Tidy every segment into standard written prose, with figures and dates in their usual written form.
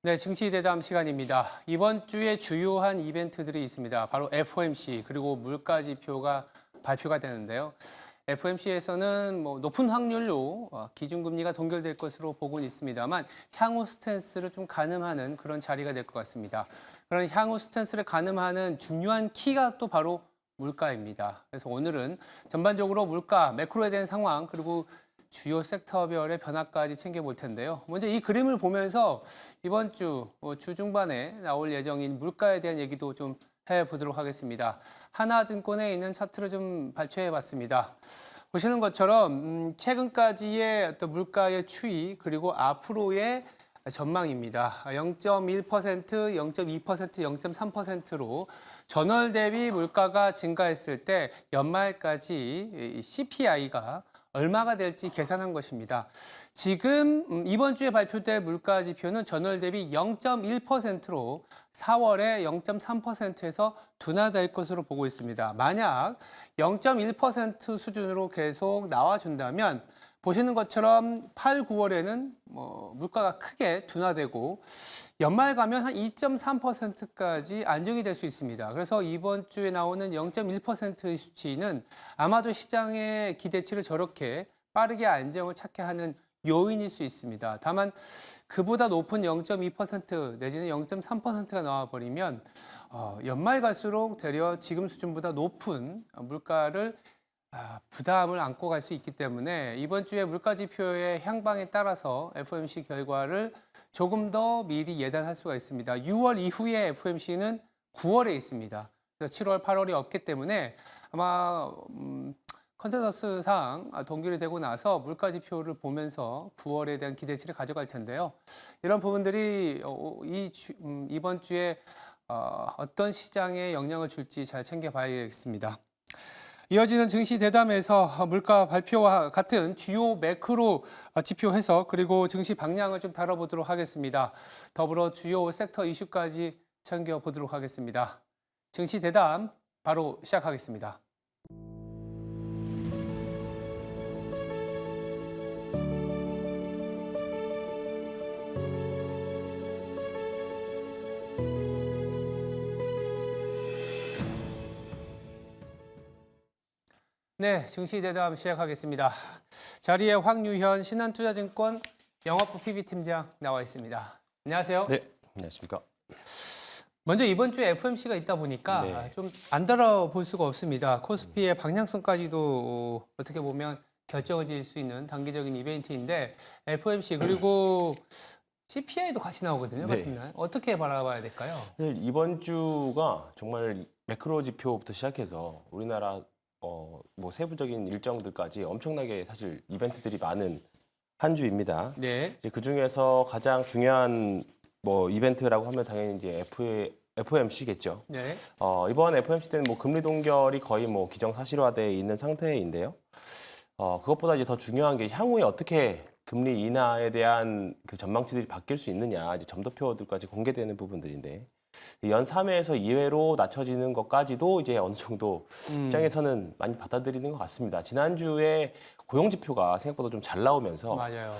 네, 증시 대담 시간입니다. 이번 주에 주요한 이벤트들이 있습니다. 바로 FOMC 그리고 물가 지표가 발표가 되는데요. FOMC에서는 높은 확률로 기준금리가 동결될 것으로 보고는 있습니다만 향후 스탠스를 좀 가늠하는 그런 자리가 될 것 같습니다. 그런 향후 스탠스를 가늠하는 중요한 키가 또 바로 물가입니다. 그래서 오늘은 전반적으로 물가, 매크로에 대한 상황 그리고 주요 섹터별의 변화까지 챙겨볼 텐데요. 먼저 이 그림을 보면서 이번 주 중반에 나올 예정인 물가에 대한 얘기도 좀 해보도록 하겠습니다. 하나증권에 있는 차트를 좀 발췌해봤습니다. 보시는 것처럼 최근까지의 어떤 물가의 추이 그리고 앞으로의 전망입니다. 0.1%, 0.2%, 0.3%로 전월 대비 물가가 증가했을 때 연말까지 CPI가 얼마가 될지 계산한 것입니다. 지금 이번 주에 발표될 물가 지표는 전월 대비 0.1%로 4월에 0.3%에서 둔화될 것으로 보고 있습니다. 만약 0.1% 수준으로 계속 나와준다면 보시는 것처럼 8, 9월에는 물가가 크게 둔화되고 연말 가면 한 2.3%까지 안정이 될 수 있습니다. 그래서 이번 주에 나오는 0.1%의 수치는 아마도 시장의 기대치를 저렇게 빠르게 안정을 찾게 하는 요인일 수 있습니다. 다만 그보다 높은 0.2% 내지는 0.3%가 나와버리면 연말 갈수록 되려 지금 수준보다 높은 물가를 부담을 안고 갈 수 있기 때문에 이번 주에 물가 지표의 향방에 따라서 FOMC 결과를 조금 더 미리 예단할 수가 있습니다. 6월 이후에 FOMC는 9월에 있습니다. 그래서 7월, 8월이 없기 때문에 아마 컨센서스상 동결이 되고 나서 물가 지표를 보면서 9월에 대한 기대치를 가져갈 텐데요. 이런 부분들이 이번 주에 어떤 시장에 영향을 줄지 잘 챙겨봐야겠습니다. 이어지는 증시 대담에서 물가 발표와 같은 주요 매크로 지표 해석 그리고 증시 방향을 좀 다뤄보도록 하겠습니다. 더불어 주요 섹터 이슈까지 챙겨보도록 하겠습니다. 증시 대담 바로 시작하겠습니다. 네, 증시 대담 시작하겠습니다. 자리에 황유현 신한투자증권 영업부 PB팀장 나와 있습니다. 안녕하세요. 네, 안녕하십니까. 먼저 이번 주에 FOMC가 있다 보니까 좀 안 다뤄볼 수가 없습니다. 코스피의 방향성까지도 어떻게 보면 결정을 지을 수 있는 단기적인 이벤트인데 FOMC 그리고 CPI도 같이 나오거든요. 네. 같은 날. 어떻게 바라봐야 될까요? 사실 이번 주가 정말 매크로 지표부터 시작해서 우리나라 세부적인 일정들까지 엄청나게 사실 이벤트들이 많은 한 주입니다. 네. 이제 그 중에서 가장 중요한 이벤트라고 하면 당연히 이제 FOMC겠죠. 네. 이번 FOMC 때는 금리 동결이 거의 기정사실화되어 있는 상태인데요. 그것보다 이제 더 중요한 게 향후에 어떻게 금리 인하에 대한 그 전망치들이 바뀔 수 있느냐, 이제 점도표들까지 공개되는 부분들인데, 연 3회에서 2회로 낮춰지는 것까지도 이제 어느 정도 시장에서는 많이 받아들이는 것 같습니다. 지난주에 고용지표가 생각보다 좀 잘 나오면서 맞아요.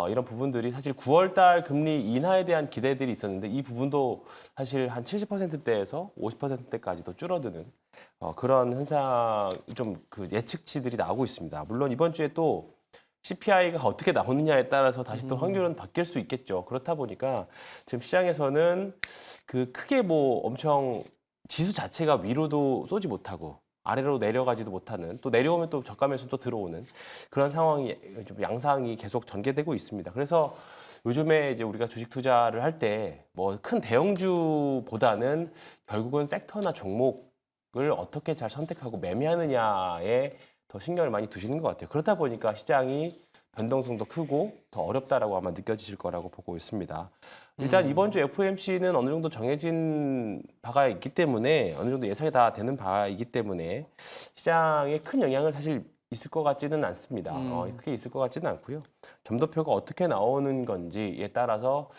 이런 부분들이 사실 9월 달 금리 인하에 대한 기대들이 있었는데 이 부분도 사실 한 70%대에서 50%대까지도 줄어드는 그런 현상, 좀 그 예측치들이 나오고 있습니다. 물론 이번 주에 또 CPI가 어떻게 나오느냐에 따라서 다시 또 확률은 바뀔 수 있겠죠. 그렇다 보니까 지금 시장에서는 그 크게 엄청 지수 자체가 위로도 쏘지 못하고 아래로 내려가지도 못하는, 또 내려오면 또 저가면서 또 들어오는 그런 상황이, 좀 양상이 계속 전개되고 있습니다. 그래서 요즘에 이제 우리가 주식 투자를 할 때 큰 대형주보다는 결국은 섹터나 종목을 어떻게 잘 선택하고 매매하느냐에 더 신경을 많이 두시는 것 같아요. 그렇다 보니까 시장이 변동성도 크고 더 어렵다라고 아마 느껴지실 거라고 보고 있습니다. 일단 이번 주 FOMC는 어느 정도 정해진 바가 있기 때문에, 어느 정도 예상이 다 되는 바이기 때문에 시장에 큰 영향을 사실 있을 것 같지는 않습니다. 크게 있을 것 같지는 않고요. 점도표가 어떻게 나오는 건지에 따라서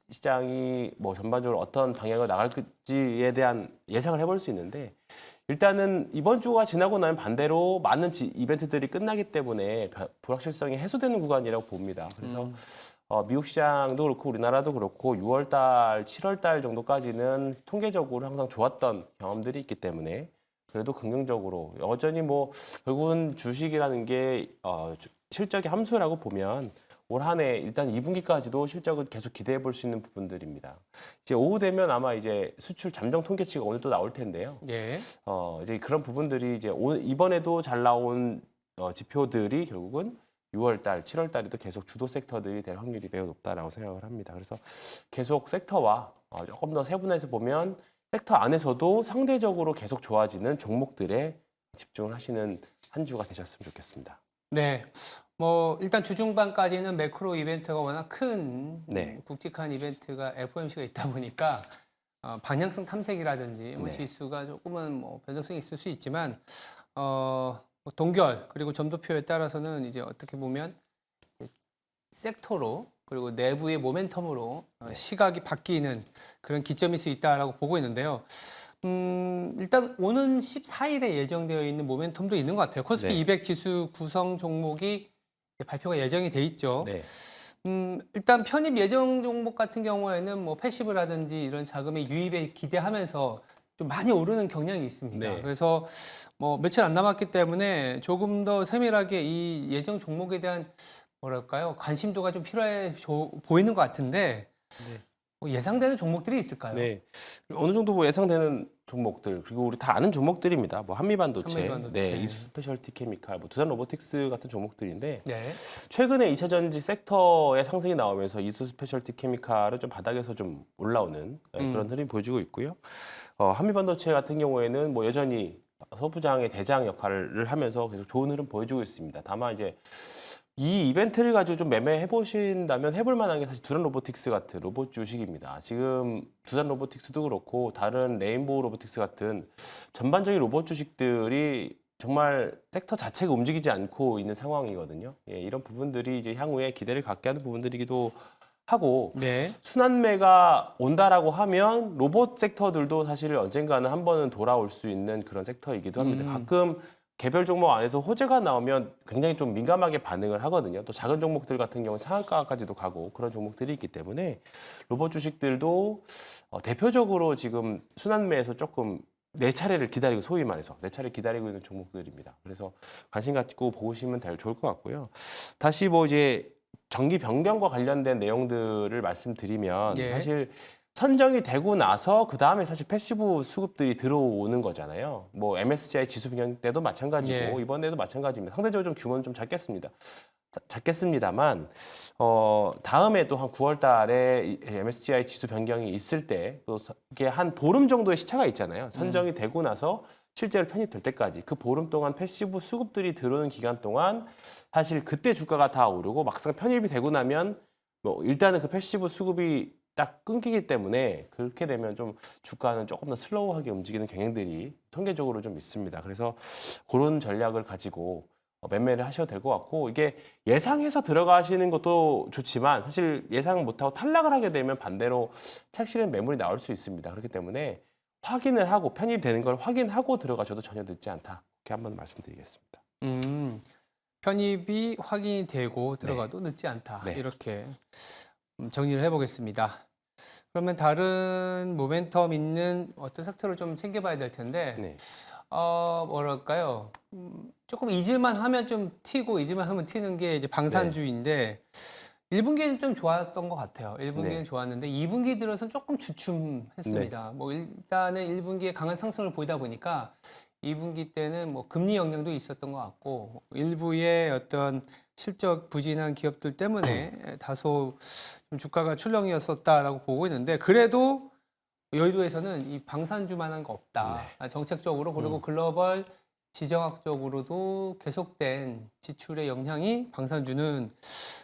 시장이 전반적으로 어떤 방향으로 나갈지에 대한 예상을 해볼 수 있는데, 일단은 이번 주가 지나고 나면 반대로 많은 이벤트들이 끝나기 때문에 불확실성이 해소되는 구간이라고 봅니다. 그래서 미국 시장도 그렇고 우리나라도 그렇고 6월 달, 7월 달 정도까지는 통계적으로 항상 좋았던 경험들이 있기 때문에 그래도 긍정적으로 여전히 뭐 결국은 주식이라는 게 실적의 함수라고 보면 올 한 해 일단 2분기까지도 실적을 계속 기대해 볼 수 있는 부분들입니다. 이제 오후 되면 아마 이제 수출 잠정 통계치가 오늘 또 나올 텐데요. 예. 이제 그런 부분들이 이제 이번에도 잘 나온 지표들이 결국은 6월 달, 7월 달에도 계속 주도 섹터들이 될 확률이 매우 높다라고 생각을 합니다. 그래서 계속 섹터와 조금 더 세분화해서 보면 섹터 안에서도 상대적으로 계속 좋아지는 종목들에 집중을 하시는 한 주가 되셨으면 좋겠습니다. 네. 뭐 일단 주중반까지는 매크로 이벤트가 워낙 큰 네. 굵직한 이벤트가 FOMC가 있다 보니까 방향성 탐색이라든지 뭐 네. 지수가 조금은 뭐 변동성이 있을 수 있지만 뭐 동결 그리고 점도표에 따라서는 이제 어떻게 보면 섹터로 그리고 내부의 모멘텀으로 시각이 바뀌는 그런 기점일 수 있다라고 보고 있는데요. 일단 오는 14일에 예정되어 있는 모멘텀도 있는 것 같아요. 코스피 네. 200 지수 구성 종목이 발표가 예정이 돼 있죠. 네. 일단 편입 예정 종목 같은 경우에는 뭐 패시브라든지 이런 자금의 유입에 기대하면서 좀 많이 오르는 경향이 있습니다. 네. 그래서 뭐 며칠 안 남았기 때문에 조금 더 세밀하게 이 예정 종목에 대한 뭐랄까요 관심도가 좀 필요해 보이는 것 같은데 뭐 예상되는 종목들이 있을까요? 네. 어느 정도 뭐 예상되는 종목들 그리고 우리 다 아는 종목들입니다. 뭐 한미반도체, 한미반도체. 네, 이수 스페셜티 케미칼, 뭐 두산 로보틱스 같은 종목들인데 네. 최근에 2차전지 섹터의 상승이 나오면서 이수 스페셜티 케미칼은 좀 바닥에서 좀 올라오는 그런 흐름이 보여지고 있고요. 한미반도체 같은 경우에는 뭐 여전히 서부장의 대장 역할을 하면서 계속 좋은 흐름 보여주고 있습니다. 다만 이제 이 이벤트를 가지고 좀 매매해 보신다면 해볼 만한 게 사실 두산 로보틱스 같은 로봇 주식입니다. 지금 두산 로보틱스도 그렇고 다른 레인보우 로보틱스 같은 전반적인 로봇 주식들이 정말 섹터 자체가 움직이지 않고 있는 상황이거든요. 예, 이런 부분들이 이제 향후에 기대를 갖게 하는 부분들이기도 하고 네. 순환매가 온다라고 하면 로봇 섹터들도 사실 언젠가는 한 번은 돌아올 수 있는 그런 섹터이기도 합니다. 가끔 개별 종목 안에서 호재가 나오면 굉장히 좀 민감하게 반응을 하거든요. 또 작은 종목들 같은 경우는 상한가까지도 가고 그런 종목들이 있기 때문에 로봇 주식들도 대표적으로 지금 순환매에서 조금 내 차례를 기다리고 소위 말해서 내 차례를 기다리고 있는 종목들입니다. 그래서 관심 갖고 보시면 좋을 것 같고요. 다시 뭐 이제 정기 변경과 관련된 내용들을 말씀드리면 예. 사실 선정이 되고 나서 그 다음에 사실 패시브 수급들이 들어오는 거잖아요. 뭐 MSCI 지수 변경 때도 마찬가지고 예. 이번에도 마찬가지입니다. 상대적으로 좀 규모는 좀 작겠습니다만 다음에 또 한 9월 달에 MSCI 지수 변경이 있을 때 또 이게 한 보름 정도의 시차가 있잖아요. 선정이 되고 나서 실제로 편입될 때까지 그 보름 동안 패시브 수급들이 들어오는 기간 동안 사실 그때 주가가 다 오르고 막상 편입이 되고 나면 뭐 일단은 그 패시브 수급이 딱 끊기기 때문에 그렇게 되면 좀 주가는 조금 더 슬로우하게 움직이는 경향들이 통계적으로 좀 있습니다. 그래서 그런 전략을 가지고 매매를 하셔도 될 것 같고 이게 예상해서 들어가시는 것도 좋지만 사실 예상 못하고 탈락을 하게 되면 반대로 착실한 매물이 나올 수 있습니다. 그렇기 때문에 확인을 하고 편입되는 걸 확인하고 들어가셔도 전혀 늦지 않다. 이렇게 한번 말씀드리겠습니다. 편입이 확인이 되고 들어가도 늦지 않다. 네. 이렇게 정리를 해보겠습니다. 그러면 다른 모멘텀 있는 어떤 섹터를 좀 챙겨봐야 될 텐데 네. 뭐랄까요? 조금 잊을만 하면 좀 튀고 잊을만 하면 튀는 게 이제 방산주인데 1분기는 좀 좋았던 것 같아요. 1분기는 네. 좋았는데 2분기 들어서는 조금 주춤했습니다. 뭐 일단은 1분기에 강한 상승을 보이다 보니까 2분기 때는 뭐 금리 영향도 있었던 것 같고 일부의 어떤 실적 부진한 기업들 때문에 다소 좀 주가가 출렁이었었다라고 보고 있는데 그래도 여의도에서는 이 방산주만한 거 없다. 정책적으로 그리고 글로벌 지정학적으로도 계속된 지출의 영향이 방산주는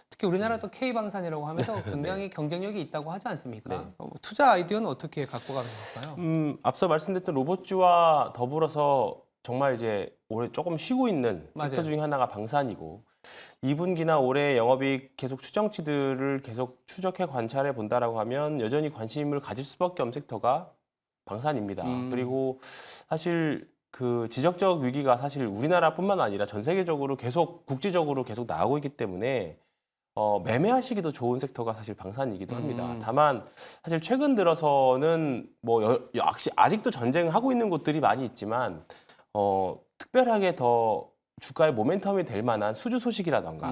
특히 우리나라도 K방산이라고 하면서 굉장히 경쟁력이 있다고 하지 않습니까? 네. 투자 아이디어는 어떻게 갖고 가는 걸까요? 앞서 말씀드렸던 로봇주와 더불어서 정말 이제 올해 조금 쉬고 있는 맞아요. 섹터 중에 하나가 방산이고 2분기나 올해 영업이익 계속 추정치들을 계속 추적해 관찰해 본다라고 하면 여전히 관심을 가질 수밖에 없는 섹터가 방산입니다. 그리고 사실 그 지적적 위기가 사실 우리나라뿐만 아니라 전 세계적으로 계속 국제적으로 계속 나오고 있기 때문에 매매하시기도 좋은 섹터가 사실 방산이기도 합니다. 음. 다만 사실 최근 들어서는 아직도 전쟁하고 있는 곳들이 많이 있지만 특별하게 더 주가의 모멘텀이 될 만한 수주 소식이라던가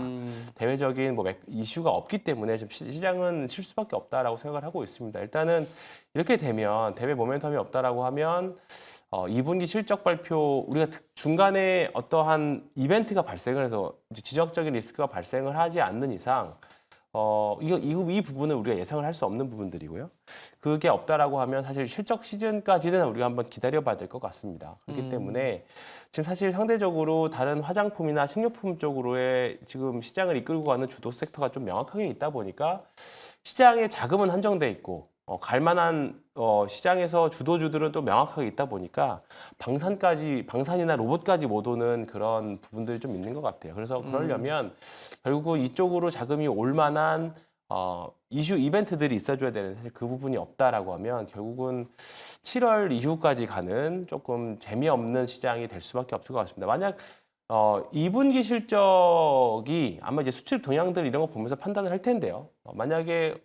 대외적인 이슈가 없기 때문에 좀 시장은 쉴 수밖에 없다라고 생각을 하고 있습니다. 일단은 이렇게 되면 대외 모멘텀이 없다라고 하면 2분기 실적 발표 우리가 중간에 어떠한 이벤트가 발생을 해서 이제 지적적인 리스크가 발생을 하지 않는 이상 이 부분은 우리가 예상을 할 수 없는 부분들이고요. 그게 없다라고 하면 사실 실적 시즌까지는 우리가 한번 기다려봐야 될 것 같습니다. 그렇기 때문에 지금 사실 상대적으로 다른 화장품이나 식료품 쪽으로의 지금 시장을 이끌고 가는 주도 섹터가 좀 명확하게 있다 보니까 시장의 자금은 한정돼 있고 갈 만한 시장에서 주도주들은 또 명확하게 있다 보니까 방산이나 로봇까지 못 오는 그런 부분들이 좀 있는 것 같아요. 그래서 그러려면 결국 이쪽으로 자금이 올 만한 이슈 이벤트들이 있어줘야 되는데 사실 그 부분이 없다라고 하면 결국은 7월 이후까지 가는 조금 재미없는 시장이 될 수밖에 없을 것 같습니다. 만약 2분기 실적이 아마 이제 수출 동향들 이런 거 보면서 판단을 할 텐데요. 만약에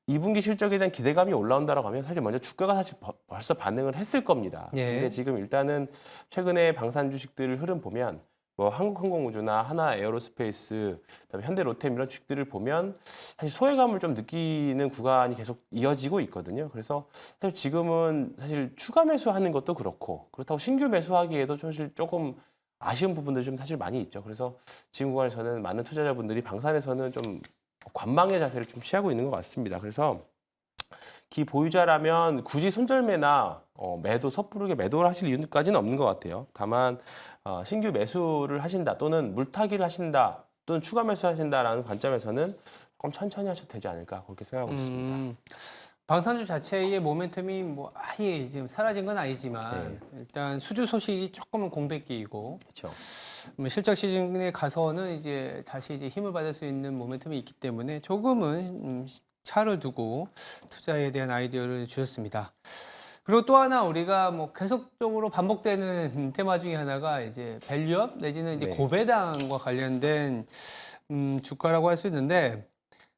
2분기 실적에 대한 기대감이 올라온다라고 하면 사실 먼저 주가가 사실 벌써 반응을 했을 겁니다. 예. 근데 지금 일단은 최근에 방산 주식들 흐름 보면 한국항공우주나 하나에어로스페이스, 그다음에 현대로템 이런 주식들을 보면 사실 소외감을 좀 느끼는 구간이 계속 이어지고 있거든요. 그래서 사실 지금은 사실 추가 매수하는 것도 그렇다고 신규 매수하기에도 사실 조금 아쉬운 부분들이 좀 사실 많이 있죠. 그래서 지금 구간에서는 많은 투자자분들이 방산에서는 좀 관망의 자세를 좀 취하고 있는 것 같습니다. 그래서 기보유자라면 굳이 손절매나 섣부르게 매도를 하실 이유까지는 없는 것 같아요. 다만 신규 매수를 하신다 또는 물타기를 하신다 또는 추가 매수하신다라는 관점에서는 조금 천천히 하셔도 되지 않을까 그렇게 생각하고 있습니다. 방산주 자체의 모멘텀이 아예 지금 사라진 건 아니지만 일단 수주 소식이 조금은 공백기이고 그렇죠. 실적 시즌에 가서는 이제 다시 이제 힘을 받을 수 있는 모멘텀이 있기 때문에 조금은 차를 두고 투자에 대한 아이디어를 주셨습니다. 그리고 또 하나 우리가 계속적으로 반복되는 테마 중에 하나가 이제 밸류업 내지는 이제 네. 고배당과 관련된 주가라고 할 수 있는데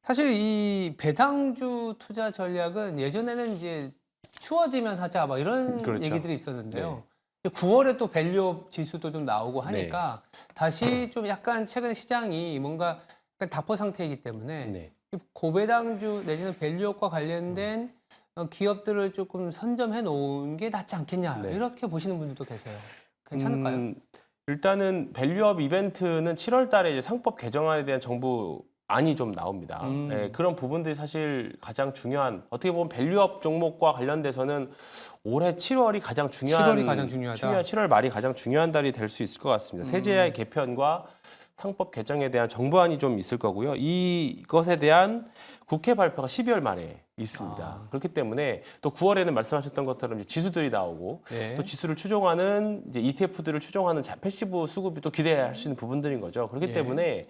사실 이 배당주 투자 전략은 예전에는 이제 추워지면 하자 이런 그렇죠. 얘기들이 있었는데요. 9월에 또 밸류업 지수도 좀 나오고 하니까 다시 좀 약간 최근 시장이 뭔가 약간 답보 상태이기 때문에 고배당주 내지는 밸류업과 관련된 기업들을 조금 선점해 놓은 게 낫지 않겠냐 이렇게 보시는 분들도 계세요. 괜찮을까요? 일단은 밸류업 이벤트는 7월 달에 이제 상법 개정안에 대한 정부안이 좀 나옵니다. 그런 부분들이 사실 가장 중요한 어떻게 보면 밸류업 종목과 관련돼서는 올해 7월이 가장 중요한 7월이 가장 중요하다. 7월 말이 가장 중요한 달이 될 수 있을 것 같습니다. 세제의 개편과 상법 개정에 대한 정부안이 좀 있을 거고요. 이것에 대한 국회 발표가 12월 말에 있습니다. 그렇기 때문에 또 9월에는 말씀하셨던 것처럼 이제 지수들이 나오고 또 지수를 추종하는 이제 ETF들을 추종하는 패시브 수급이 또 기대할 수 있는 부분들인 거죠. 그렇기 때문에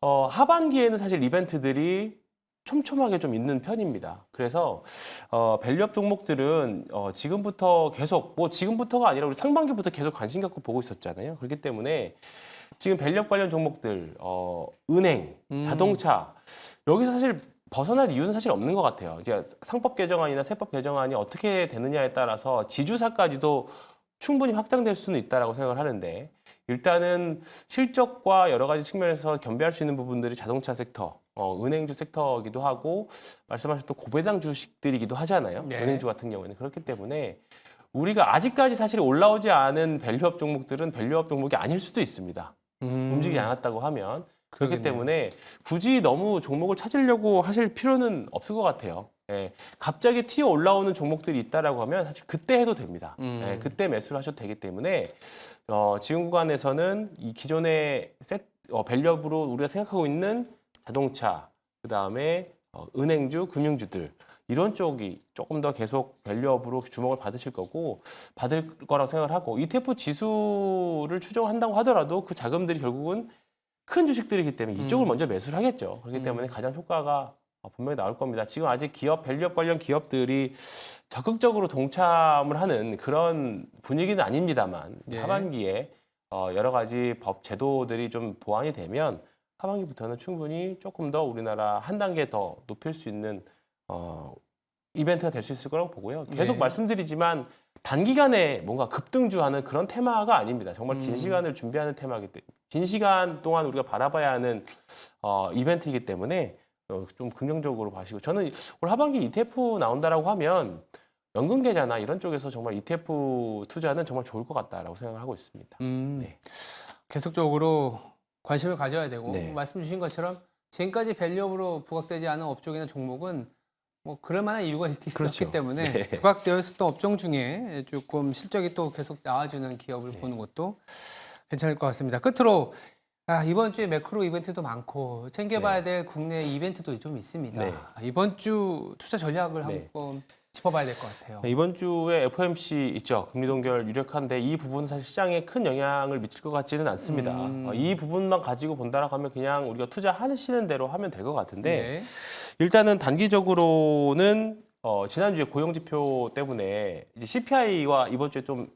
하반기에는 사실 이벤트들이 촘촘하게 좀 있는 편입니다. 그래서 밸류업 종목들은 지금부터 계속 지금부터가 아니라 우리 상반기부터 계속 관심 갖고 보고 있었잖아요. 그렇기 때문에 지금 밸류업 관련 종목들, 은행, 자동차 여기서 사실 벗어날 이유는 사실 없는 것 같아요. 이제 상법 개정안이나 세법 개정안이 어떻게 되느냐에 따라서 지주사까지도 충분히 확장될 수는 있다라고 생각을 하는데 일단은 실적과 여러 가지 측면에서 겸비할 수 있는 부분들이 자동차 섹터, 은행주 섹터이기도 하고 말씀하셨던 고배당 주식들이기도 하잖아요. 은행주 같은 경우에는 그렇기 때문에 우리가 아직까지 사실 올라오지 않은 밸류업 종목들은 밸류업 종목이 아닐 수도 있습니다. 움직이지 않았다고 하면 그렇기 때문에 굳이 너무 종목을 찾으려고 하실 필요는 없을 것 같아요. 갑자기 튀어 올라오는 종목들이 있다라고 하면 사실 그때 해도 됩니다. 그때 매수를 하셔도 되기 때문에 지금 구간에서는 이 기존의 밸류업으로 우리가 생각하고 있는 자동차, 그 다음에 은행주, 금융주들 이런 쪽이 조금 더 계속 밸류업으로 주목을 받으실 거고 받을 거라고 생각을 하고 ETF 지수를 추종한다고 하더라도 그 자금들이 결국은 큰 주식들이기 때문에 이쪽을 먼저 매수를 하겠죠. 그렇기 때문에 가장 효과가 분명히 나올 겁니다. 지금 아직 밸류업 관련 기업들이 적극적으로 동참을 하는 그런 분위기는 아닙니다만 하반기에 여러 가지 법 제도들이 좀 보완이 되면 하반기부터는 충분히 조금 더 우리나라 한 단계 더 높일 수 있는 이벤트가 될 수 있을 거라고 보고요. 계속 네. 말씀드리지만 단기간에 뭔가 급등주하는 그런 테마가 아닙니다. 정말 긴 시간을 준비하는 테마이기 때문에 긴 시간 동안 우리가 바라봐야 하는 이벤트이기 때문에 좀 긍정적으로 봐시고 저는 올 하반기 ETF 나온다라고 하면 연금 계좌나 이런 쪽에서 정말 ETF 투자는 정말 좋을 것 같다라고 생각을 하고 있습니다. 네. 계속적으로 관심을 가져야 되고 네. 말씀 주신 것처럼 지금까지 밸류업으로 부각되지 않은 업종이나 종목은 뭐 그럴 만한 이유가 있기 그렇죠. 때문에 네. 부각되어 있었던 업종 중에 조금 실적이 또 계속 나와주는 기업을 네. 보는 것도 괜찮을 것 같습니다. 끝으로 이번 주에 매크로 이벤트도 많고 챙겨봐야 될 국내 이벤트도 좀 있습니다. 네. 이번 주 투자 전략을 네. 한번 짚어봐야 될 것 같아요. 이번 주에 FOMC 있죠. 금리 동결 유력한데 이 부분은 사실 시장에 큰 영향을 미칠 것 같지는 않습니다. 이 부분만 가지고 본다라고 하면 그냥 우리가 투자하시는 대로 하면 될 것 같은데 네. 일단은 단기적으로는 지난주에 고용지표 때문에 이제 CPI와 이번 주에 좀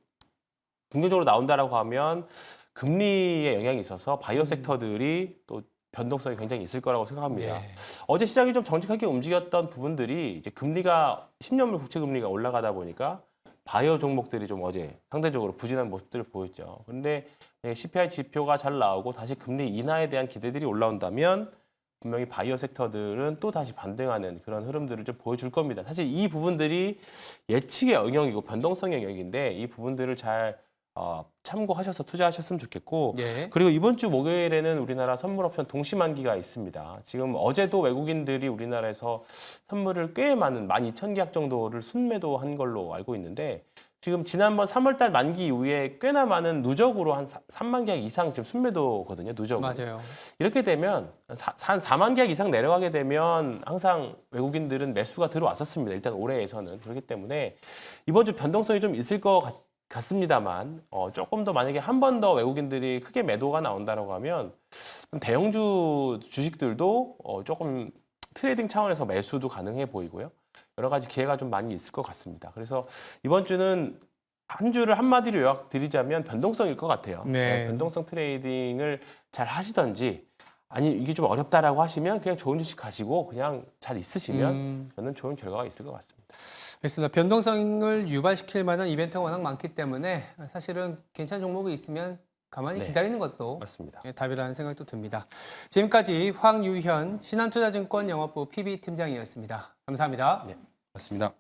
긍정적으로 나온다라고 하면 금리에 영향이 있어서 바이오 섹터들이 또 변동성이 굉장히 있을 거라고 생각합니다. 네. 어제 시장이 좀 정직하게 움직였던 부분들이 이제 금리가 10년물 국채 금리가 올라가다 보니까 바이오 종목들이 좀 어제 상대적으로 부진한 모습들을 보였죠. 그런데 CPI 지표가 잘 나오고 다시 금리 인하에 대한 기대들이 올라온다면 분명히 바이오 섹터들은 또 다시 반등하는 그런 흐름들을 좀 보여줄 겁니다. 사실 이 부분들이 예측의 영역이고 변동성 영역인데 이 부분들을 잘 참고하셔서 투자하셨으면 좋겠고 네. 그리고 이번 주 목요일에는 우리나라 선물 옵션 동시만기가 있습니다. 지금 어제도 외국인들이 우리나라에서 선물을 꽤 많은 12,000계약 정도를 순매도한 걸로 알고 있는데 지금 지난번 3월달 만기 이후에 꽤나 많은 누적으로 한 3만 계약 이상 지금 순매도거든요. 누적으로. 맞아요. 이렇게 되면 한 4만 계약 이상 내려가게 되면 항상 외국인들은 매수가 들어왔었습니다. 일단 올해에서는. 그렇기 때문에 이번 주 변동성이 좀 있을 것 같습니다만 조금 더 만약에 한 번 더 외국인들이 크게 매도가 나온다고 하면 대형주 주식들도 조금 트레이딩 차원에서 매수도 가능해 보이고요. 여러 가지 기회가 좀 많이 있을 것 같습니다. 그래서 이번 주는 한 주를 한마디로 요약드리자면 변동성일 것 같아요. 네. 변동성 트레이딩을 잘 하시던지 아니 이게 좀 어렵다라고 하시면 그냥 좋은 주식 가지고 그냥 잘 있으시면 저는 좋은 결과가 있을 것 같습니다. 알겠습니다. 변동성을 유발시킬 만한 이벤트가 워낙 많기 때문에 사실은 괜찮은 종목이 있으면 가만히 네. 기다리는 것도 맞습니다. 답이라는 생각도 듭니다. 지금까지 황유현 신한투자증권 영업부 PB팀장이었습니다. 감사합니다. 네, 맞습니다.